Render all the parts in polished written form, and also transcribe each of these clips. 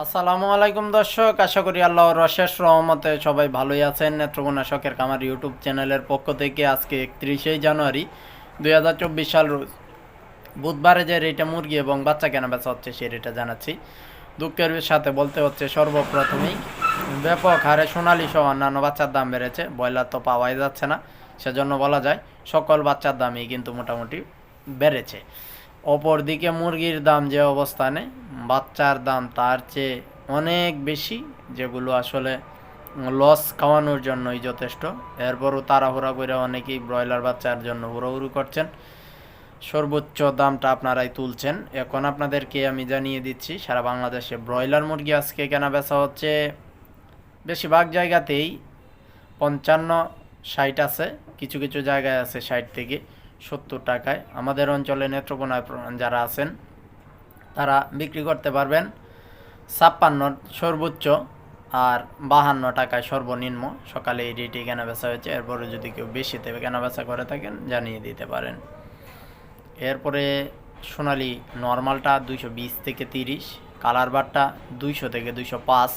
আসসালামু আলাইকুম দর্শক, আশা করি আল্লাহর অশেষ রহমতে সবাই ভালোই আছেন। নেত্রকোনা শখের কামার ইউটিউব চ্যানেলের পক্ষ থেকে আজকে 31শে জানুয়ারি 2024 সাল রোজ বুধবারে যে রেটে মুরগি এবং বাচ্চা কেনা বেচা হচ্ছে সেই রেটে জানাচ্ছি। দুঃখের সাথে বলতে হচ্ছে সর্বপ্রথমেই ব্যাপক হারে সোনালি সহ অন্যান্য বাচ্চার দাম বেড়েছে। ব্রয়লার তো পাওয়াই যাচ্ছে না, সেজন্য বলা যায় সকল বাচ্চার দামই কিন্তু মোটামুটি বেড়েছে। অপরদিকে মুরগির দাম যে অবস্থানে, বাচ্চার দাম তার চেয়ে অনেক বেশি, যেগুলো আসলে লস খাওয়ানোর জন্যই যথেষ্ট। এরপরও তাড়াহুড়া করে অনেকেই ব্রয়লার বাচ্চার জন্য হুড়োহুড়ি করছেন, সর্বোচ্চ দামটা আপনারাই তুলছেন। এখন আপনাদেরকে আমি জানিয়ে দিচ্ছি, সারা বাংলাদেশে ব্রয়লার মুরগি আজকে কেনা বেচা হচ্ছে বেশিরভাগ জায়গাতেই 55-60 আছে, কিছু কিছু জায়গায় আছে 60 থেকে 70 টাকায়। আমাদের অঞ্চলে নেত্রকোনায় যারা আছেন তারা বিক্রি করতে পারবেন 56 সর্বোচ্চ আর 52 টাকায় সর্বনিম্ন। সকালে এই রেটে কেনা বেচা হয়েছে। এরপরে যদি কেউ বেশিতে কেনা বেচা করে থাকেন জানিয়ে দিতে পারেন। এরপরে সোনালি নর্মালটা 220 থেকে 30, কালার বারটা 200 থেকে 205,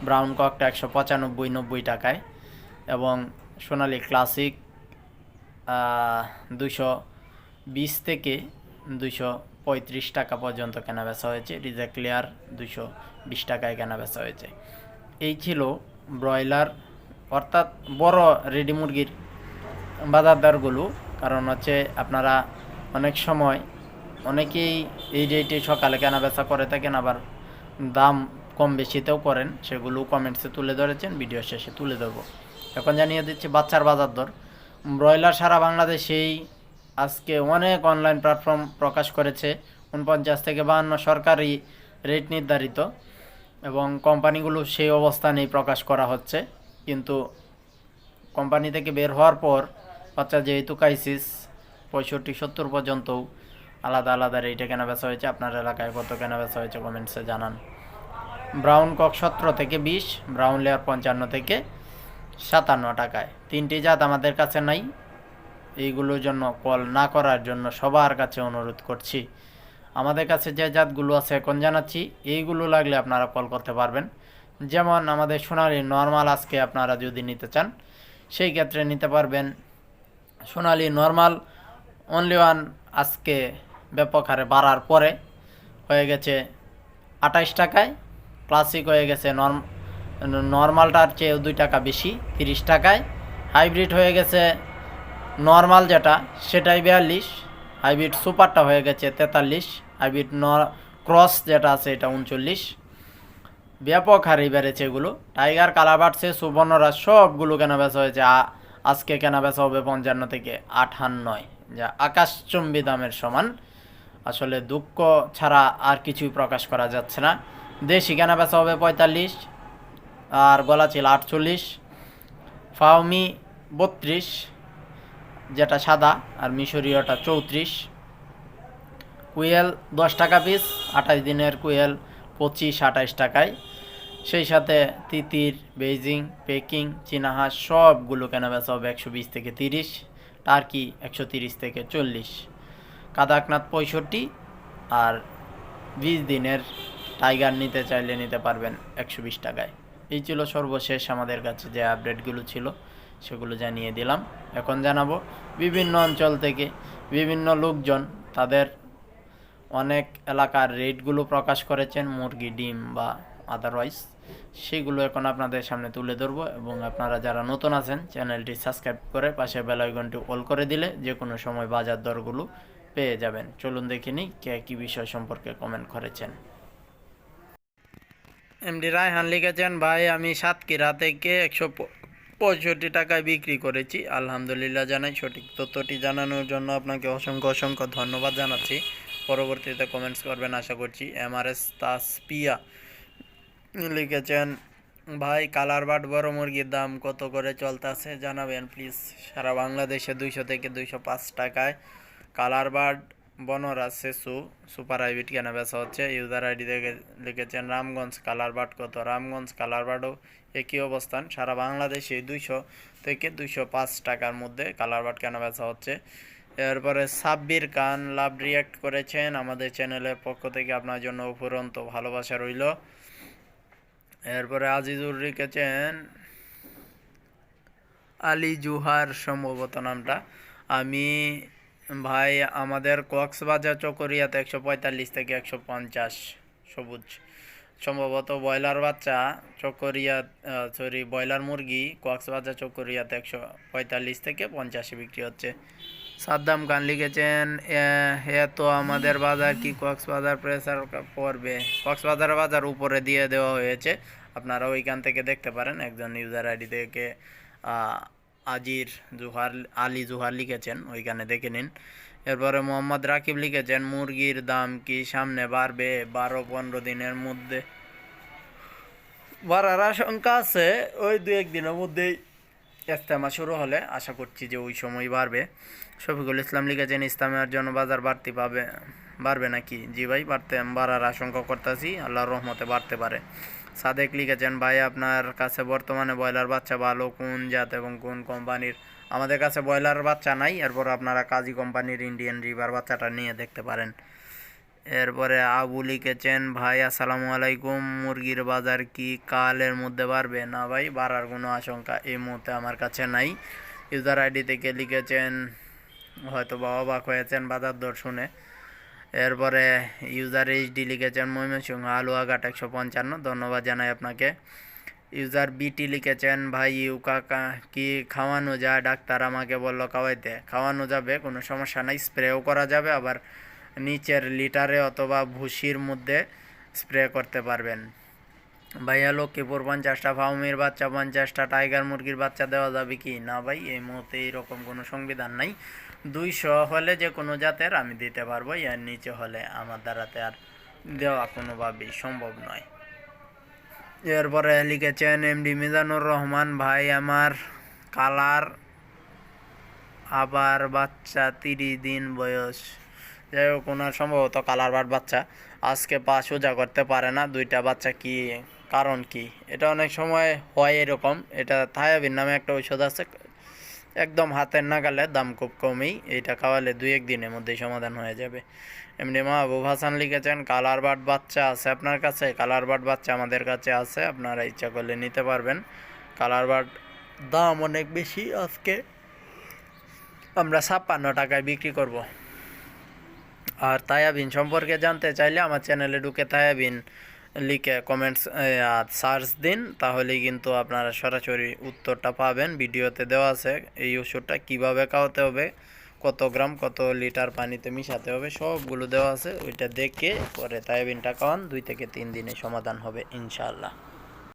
ব্রাউন ককটা 195-90 টাকায় এবং সোনালি ক্লাসিক 220 থেকে 235 টাকা পর্যন্ত কেনা বেচা হয়েছে। রিজা ক্লিয়ার 220 টাকায় কেনা বেচা হয়েছে। এই ছিল ব্রয়লার অর্থাৎ বড় রেডি মুরগির বাজার দরগুলো। কারণ হচ্ছে আপনারা অনেক সময় অনেকেই এই রেটে সকালে কেনা বেচা করে থাকেন, আবার দাম কম বেশিতেও করেন, সেগুলো কমেন্টসে তুলে ধরেছেন, ভিডিও শেষে তুলে ধরবো। এখন জানিয়ে দিচ্ছি বাচ্চার বাজার দর। ব্রয়লার সারা বাংলাদেশেই আজকে অনেক অনলাইন প্ল্যাটফর্ম প্রকাশ করেছে 49 থেকে 52 সরকারি রেট নির্ধারিত, এবং কোম্পানিগুলো সেই অবস্থানেই প্রকাশ করা হচ্ছে। কিন্তু কোম্পানি থেকে বের হওয়ার পর বাচ্চা যেহেতু ক্রাইসিস 65-70 পর্যন্তও আলাদা আলাদা রেটে কেনা বেচা হয়েছে। আপনার এলাকায় কত কেনা বেচা হয়েছে কমেন্টসে জানান। ব্রাউন কক 17 থেকে 20, ব্রাউন লেয়ার 55 থেকে 57 টাকায়। তিনটি জাত আমাদের কাছে নাই, এইগুলোর জন্য কল না করার জন্য সবার কাছে অনুরোধ করছি। আমাদের কাছে যে জাতগুলো আছে এখন জানাচ্ছি, এইগুলো লাগলে আপনারা কল করতে পারবেন। যেমন আমাদের সোনালি নর্মাল আজকে আপনারা যদি নিতে চান সেই ক্ষেত্রে নিতে পারবেন। সোনালি নর্মাল অনলি ওয়ান আজকে ব্যাপক হারে বাড়ার পরে হয়ে গেছে 28 টাকায়, ক্লাসিক হয়ে গেছে নর্মালটার চেয়ে 2 টাকা বেশি 30 টাকায়, হাইব্রিড হয়ে গেছে নর্মাল যেটা সেটাই 42, হাইব্রিড সুপারটা হয়ে গেছে 43, হাইব্রিড ক্রস যেটা আছে এটা 39। ব্যাপক হারে বেড়েছে এগুলো। টাইগার কালার বাড়ছে, সুবর্ণরাজ সবগুলো কেনা বেচা হয়েছে আজকে কেনা বেচা হবে 55 থেকে 58, যা আকাশচুম্বী দামের সমান। আসলে দুঃখ ছাড়া আর কিছুই প্রকাশ করা যাচ্ছে না। দেশি কেনা বেচা হবে 45, আর গলাচিল 48, ফাউমি 32 যেটা সাদা, আর মিশরীয়টা 34, কুয়েল 10 টাকা পিস, 28 দিনের কুয়েল 25-28 টাকায়। সেই সাথে তিতির, বেইজিং, পেকিং, চীনাহাঁস সবগুলো কেনা বেচা হবে 120 থেকে 30, টার্কি 130 থেকে 40, কাদাকনাথ 65, আর 20 দিনের টাইগার নিতে চাইলে নিতে পারবেন 120 টাকায়। এই ছিল সর্বশেষ আমাদের কাছে যে আপডেটগুলো ছিল, সেগুলো জানিয়ে দিলাম। এখন জানাবো বিভিন্ন অঞ্চল থেকে বিভিন্ন লোকজন তাদের অনেক এলাকার রেটগুলো প্রকাশ করেছেন, মুরগি, ডিম বা আদারওয়াইজ, সেগুলো এখন আপনাদের সামনে তুলে ধরবো। এবং আপনারা যারা নতুন আছেন চ্যানেলটি সাবস্ক্রাইব করে পাশে বেল আইকনটি অল করে দিলে যে কোনো সময় বাজার দরগুলো পেয়ে যাবেন। চলুন দেখে নিই কে কী বিষয় সম্পর্কে কমেন্ট করেছেন। এমডি রায়হান লিখেছেন, ভাই আমি সাতক্ষীরা থেকে 165 টাকায় বিক্রি করেছি। আলহামদুলিল্লাহ জানাই, সঠিক তথ্যটি জানানোর জন্য আপনাকে অসংখ্য অসংখ্য ধন্যবাদ জানাচ্ছি। পরবর্তীতে কমেন্টস করবেন আশা করছি। এমআরএস তাসপিয়া লিখেছেন, ভাই কালার বাট বড় মুরগির দাম কত করে চলতেছে জানাবেন প্লিজ। সারা বাংলাদেশে 200 থেকে 205 টাকায় colour but Banraj সেসু super hybrid কেনা বেচা হচ্ছে। ইউজার আইডি থেকে লিখেছেন, রামগঞ্জ কালার বাট কত? রামগঞ্জ কালার বাটও একই অবস্থান, সারা বাংলাদেশে 200 থেকে 205 টাকার মধ্যে কালার বাট কেনা বেচা হচ্ছে। এরপরে সাব্বির খান লাভ রিয়াক্ট করেছেন, আমাদের চ্যানেলের পক্ষ থেকে আপনার জন্য উপরন্ত ভালোবাসা রইল। এরপরে আজিজুর লিখেছেন আলী জুহার সম্ভবত নামটা। আমি ভাই আমাদের কক্সবাজার চকরিয়াতে 145 থেকে 150 সবুজ সম্ভবত ব্রয়লার বাচ্চা চকরিয়া ব্রয়লার মুরগি কক্সবাজার চকরিয়াতে 145 থেকে 50 বিক্রি হচ্ছে। সাদ্দাম খান লিখেছেন তো আমাদের বাজার কি কক্সবাজার প্রেসার পড়বে? কক্সবাজার বাজার উপরে দিয়ে দেওয়া হয়েছে, আপনারা ওইখান থেকে দেখতে পারেন। একজন ইউজার আইডি থেকে আজির জুহার আলী জুহার লিখেছেন, ওইখানে দেখে নিন। এরপরে মোহাম্মদ রাকিব লিখেছেন মুরগির দাম কি সামনে বাড়বে? 12-15 দিনের মধ্যে বাড়ার আশঙ্কা আছে, ওই 2-1 দিনের মধ্যেই ইজতেমা শুরু হলে আশা করছি যে ওই সময় বাড়বে। শফিকুল ইসলাম লিখেছেন ইজতেমার জন্য বাজার বাড়বে নাকি? জি ভাই, বাড়ার আশঙ্কা করতেছি, আল্লাহর রহমতে বাড়তে পারে। সাদেক লিখেছেন ভাই আপনার কাছে বর্তমানে ব্রয়লার বাচ্চা ভালো কোন জাত এবং কোন কোম্পানির? আমাদের কাছে ব্রয়লার বাচ্চা নাই, এরপর আপনারা কাজী কোম্পানির ইন্ডিয়ান রিভার বাচ্চাটা নিয়ে দেখতে পারেন। এরপরে আবু লিখেছেন ভাই আসসালামু আলাইকুম, মুরগির বাজার কি কালের মধ্যে বাড়বে? না ভাই, বাড়ার কোনো আশঙ্কা এই মুহূর্তে আমার কাছে নাই। ইউজার আইডি থেকে লিখেছেন, হয়তো বা অবাক হয়েছেন বাজার দর শুনে। এরপরে ইউজার এইচডি লিখেছেন ময়মনসিংহ আলুয়াঘাট 155, ধন্যবাদ জানাই আপনাকে। ইউজার বিটি লিখেছেন ভাই কাকা কি খাওয়ানো যায়? ডাক্তার আমাকে বললো খাওয়ানো যাবে, কোনো সমস্যা নাই, স্প্রেও করা যাবে, আবার নিচের লিটারে অথবা ভুসির মধ্যে স্প্রে করতে পারবেন। ভাইয়া লক্ষ্মীপুর 50টা ফাউমির বাচ্চা 50টা টাইগার মুরগির বাচ্চা দেওয়া যাবে কি? না ভাই, এই মুহূর্তে এইরকম কোনো সংবিধান নাই। 200 হলে যে কোনো জাতের আমি দিতে পারবো, এর নিচে হলে আমার দ্বারাতে আর দেওয়া কোনোভাবেই সম্ভব নয়। এরপরে লিখেছেন এমডি মিজানুর রহমান ভাই আমার কালার আবার বাচ্চা 30 দিন বয়স। যাই হোক, ওনার সম্ভবত কালার বার বাচ্চা, আজকে পা সোজা করতে পারে না, 2টা বাচ্চা, কি কারণ কি? এটা অনেক সময় হয় এরকম। এটা থায়াবিন নামে একটা ঔষধ আছে, একদম হাতের নাগালে, দাম খুব কমই, এইটা খাওয়ালে 2-1 দিনের মধ্যেই সমাধান হয়ে যাবে। এমনি মাহবুব হাসান লিখেছেন কালার বার্ড বাচ্চা আছে আপনার কাছে? কালার বার্ড বাচ্চা আমাদের কাছে আছে, আপনারা ইচ্ছা করলে নিতে পারবেন। কালার বার্ড দাম অনেক বেশি, আজকে আমরা 56 টাকায় বিক্রি করব। আর তায়াবিন সম্পর্কে জানতে চাইলে আমার চ্যানেলে ঢুকে তায়াবিন লিখে কমেন্টস সার্চ দিন, তাহলেই কিন্তু আপনারা সরাসরি উত্তরটা পাবেন। ভিডিওতে দেওয়া আছে এই ওষুধটা কীভাবে খাওয়াতে হবে, কত গ্রাম কত লিটার পানিতে মিশাতে হবে, সবগুলো দেওয়া আছে। ওইটা দেখে পরে তায়াবিনটা খাওয়ান, 2 থেকে 3 দিনে সমাধান হবে ইনশাআল্লাহ।